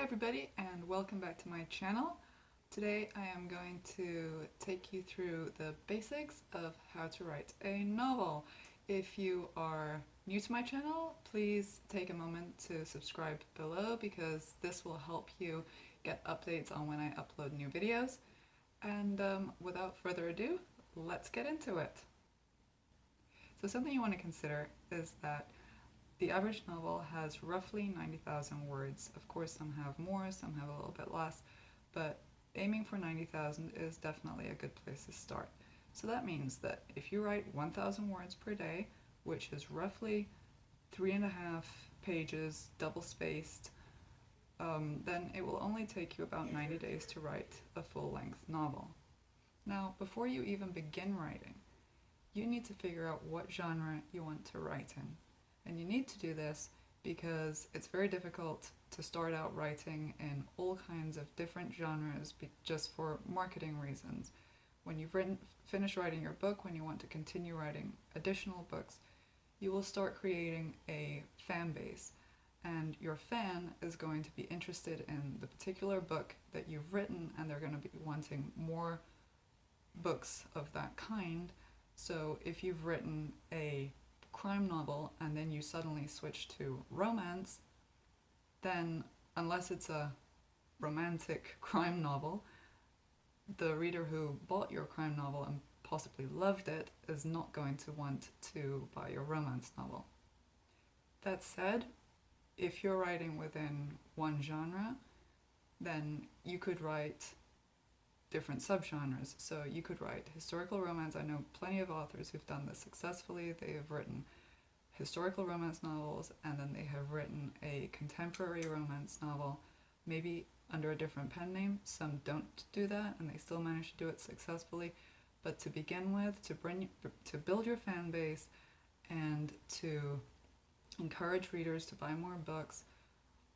Hey everybody, and welcome back to my channel. Today I am going to take you through the basics of how to write a novel. If you are new to my channel, please take a moment to subscribe below because this will help you get updates on when I upload new videos. And without further ado, let's get into it. So something you want to consider is that the average novel has roughly 90,000 words. Of course, some have more, some have a little bit less, but aiming for 90,000 is definitely a good place to start. So that means that if you write 1,000 words per day, which is roughly 3.5 pages, double spaced, then it will only take you about 90 days to write a full-length novel. Now, before you even begin writing, you need to figure out what genre you want to write in. And you need to do this because it's very difficult to start out writing in all kinds of different genres just for marketing reasons. When you've finished writing your book, when you want to continue writing additional books, you will start creating a fan base. And your fan is going to be interested in the particular book that you've written, and they're going to be wanting more books of that kind. So if you've written a crime novel and then you suddenly switch to romance, then unless it's a romantic crime novel, the reader who bought your crime novel and possibly loved it is not going to want to buy your romance novel. That said, if you're writing within one genre, then you could write different subgenres. So you could write historical romance. I know plenty of authors who've done this successfully. They have written historical romance novels, and then they have written a contemporary romance novel, maybe under a different pen name. Some don't do that, and they still manage to do it successfully. But to begin with, to build your fan base and to encourage readers to buy more books,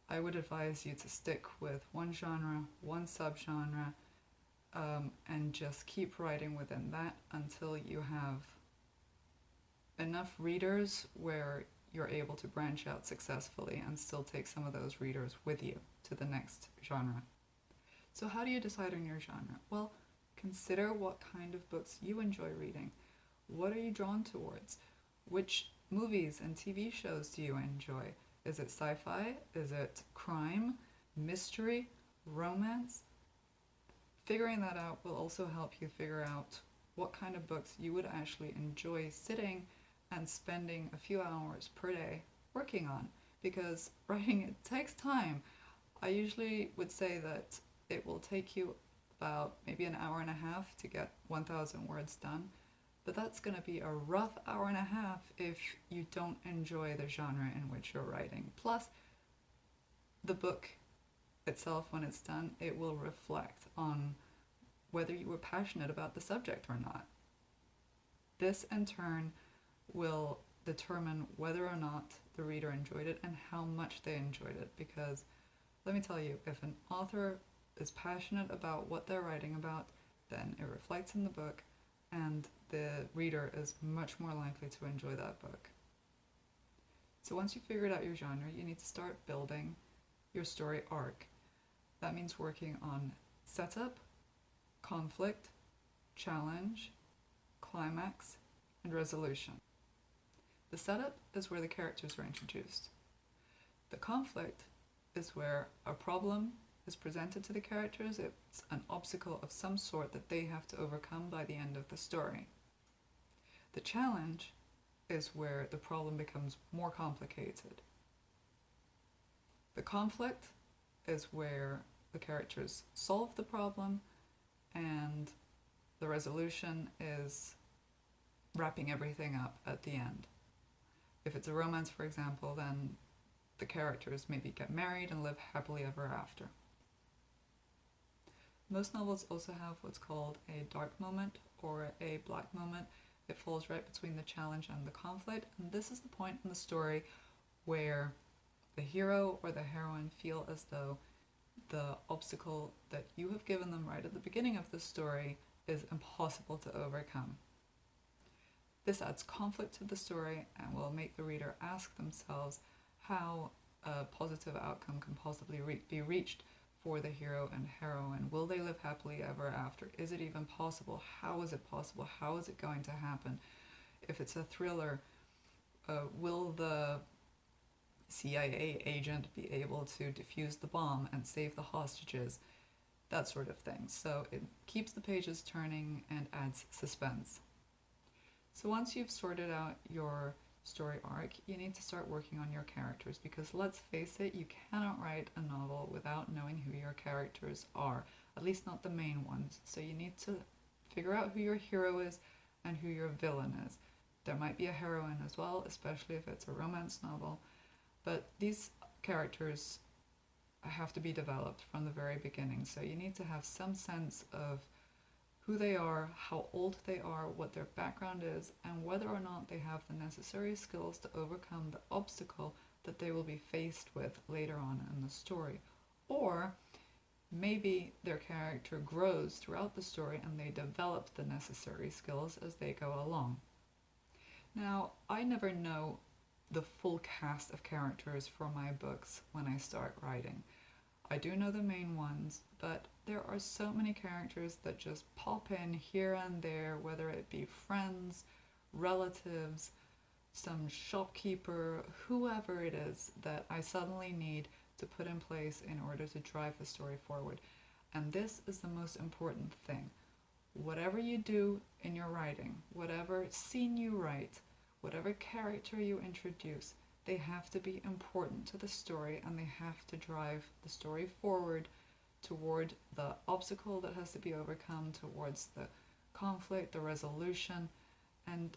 I would advise you to stick with one genre, one subgenre, and just keep writing within that until you have enough readers where you're able to branch out successfully and still take some of those readers with you to the next genre. So how do you decide on your genre? Well, consider what kind of books you enjoy reading. What are you drawn towards? Which movies and TV shows do you enjoy? Is it sci-fi? Is it crime, mystery, romance? Figuring that out will also help you figure out what kind of books you would actually enjoy sitting and spending a few hours per day working on, because writing, it takes time. I usually would say that it will take you about maybe an hour and a half to get 1,000 words done, but that's going to be a rough hour and a half if you don't enjoy the genre in which you're writing. Plus, the book itself, when it's done, it will reflect on whether you were passionate about the subject or not. This in turn will determine whether or not the reader enjoyed it and how much they enjoyed it, because let me tell you, if an author is passionate about what they're writing about, then it reflects in the book and the reader is much more likely to enjoy that book. So once you've figured out your genre, you need to start building your story arc. That means working on setup, conflict, challenge, climax, and resolution. The setup is where the characters are introduced. The conflict is where a problem is presented to the characters. It's an obstacle of some sort that they have to overcome by the end of the story. The challenge is where the problem becomes more complicated. The conflict is where the characters solve the problem, and the resolution is wrapping everything up at the end. If it's a romance, for example, then the characters maybe get married and live happily ever after. Most novels also have what's called a dark moment or a black moment. It falls right between the challenge and the conflict, and this is the point in the story where the hero or the heroine feel as though the obstacle that you have given them right at the beginning of the story is impossible to overcome. This adds conflict to the story and will make the reader ask themselves how a positive outcome can possibly be reached for the hero and heroine? Will they live happily ever after? Is it even possible? How is it possible? How is it going to happen? If it's a thriller, will the CIA agent be able to defuse the bomb and save the hostages? That sort of thing. So it keeps the pages turning and adds suspense. So once you've sorted out your story arc, you need to start working on your characters, because let's face it, you cannot write a novel without knowing who your characters are, at least not the main ones. So you need to figure out who your hero is and who your villain is. There might be a heroine as well, especially if it's a romance novel, but these characters have to be developed from the very beginning. So you need to have some sense of who they are, how old they are, what their background is, and whether or not they have the necessary skills to overcome the obstacle that they will be faced with later on in the story. Or maybe their character grows throughout the story and they develop the necessary skills as they go along. Now, I never know the full cast of characters for my books when I start writing. I do know the main ones, but there are so many characters that just pop in here and there, whether it be friends, relatives, some shopkeeper, whoever it is that I suddenly need to put in place in order to drive the story forward. And this is the most important thing. Whatever you do in your writing, whatever scene you write, whatever character you introduce, they have to be important to the story, and they have to drive the story forward toward the obstacle that has to be overcome, towards the conflict, the resolution. And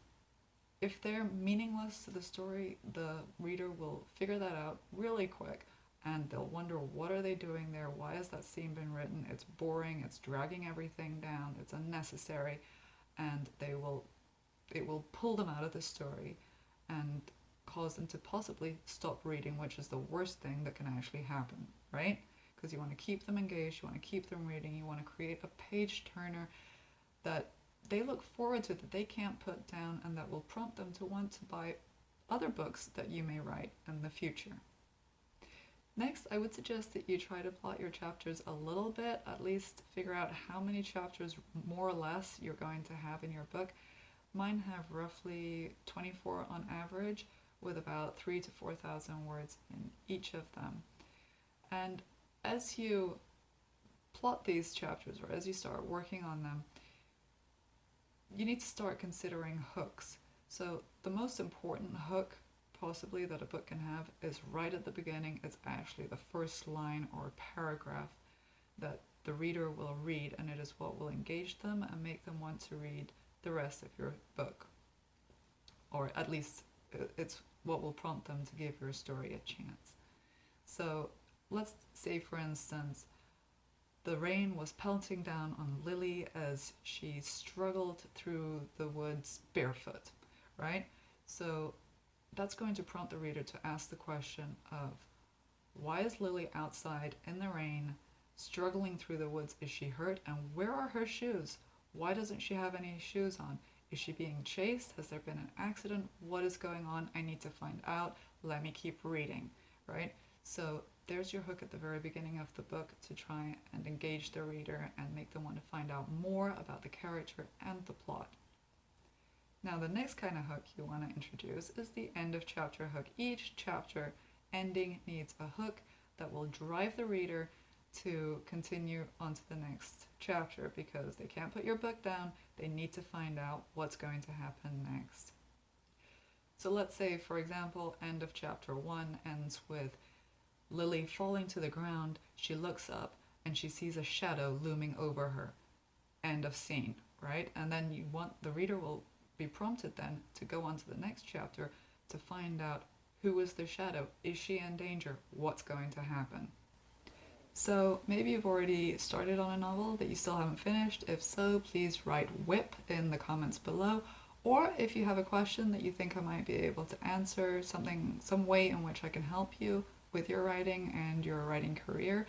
if they're meaningless to the story, the reader will figure that out really quick, and they'll wonder, what are they doing there? Why has that scene been written? It's boring, it's dragging everything down, it's unnecessary, and it will pull them out of the story and cause them to possibly stop reading, which is the worst thing that can actually happen, right? Because you want to keep them engaged, you want to keep them reading, you want to create a page turner that they look forward to, that they can't put down, and that will prompt them to want to buy other books that you may write in the future. Next, I would suggest that you try to plot your chapters a little bit, at least figure out how many chapters more or less you're going to have in your book. Mine have roughly 24 on average, with about 3,000 to 4,000 words in each of them. And as you plot these chapters, or as you start working on them, you need to start considering hooks. So the most important hook possibly that a book can have is right at the beginning. It's actually the first line or paragraph that the reader will read, and it is what will engage them and make them want to read the rest of your book. Or at least it's what will prompt them to give your story a chance. So let's say, for instance, the rain was pelting down on Lily as she struggled through the woods barefoot, right? So that's going to prompt the reader to ask the question of, why is Lily outside in the rain, struggling through the woods? Is she hurt? And where are her shoes? Why doesn't she have any shoes on? Is she being chased? Has there been an accident? What is going on? I need to find out. Let me keep reading, right? So there's your hook at the very beginning of the book to try and engage the reader and make them want to find out more about the character and the plot. Now, the next kind of hook you want to introduce is the end of chapter hook. Each chapter ending needs a hook that will drive the reader to continue on to the next chapter, because they can't put your book down. They need to find out what's going to happen next. So let's say, for example, end of chapter 1 ends with Lily falling to the ground. She looks up and she sees a shadow looming over her. End of scene, right? And then the reader will be prompted then to go on to the next chapter to find out, who is the shadow? Is she in danger? What's going to happen? So maybe you've already started on a novel that you still haven't finished. If so, please write WHIP in the comments below. Or if you have a question that you think I might be able to answer, some way in which I can help you with your writing and your writing career,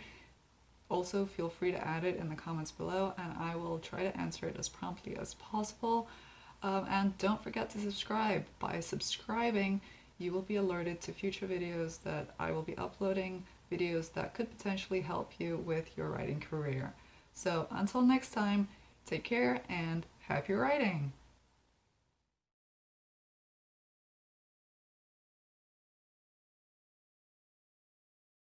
also feel free to add it in the comments below, and I will try to answer it as promptly as possible. And don't forget to subscribe. By subscribing, you will be alerted to future videos that I will be uploading, videos that could potentially help you with your writing career. So until next time, take care and happy writing!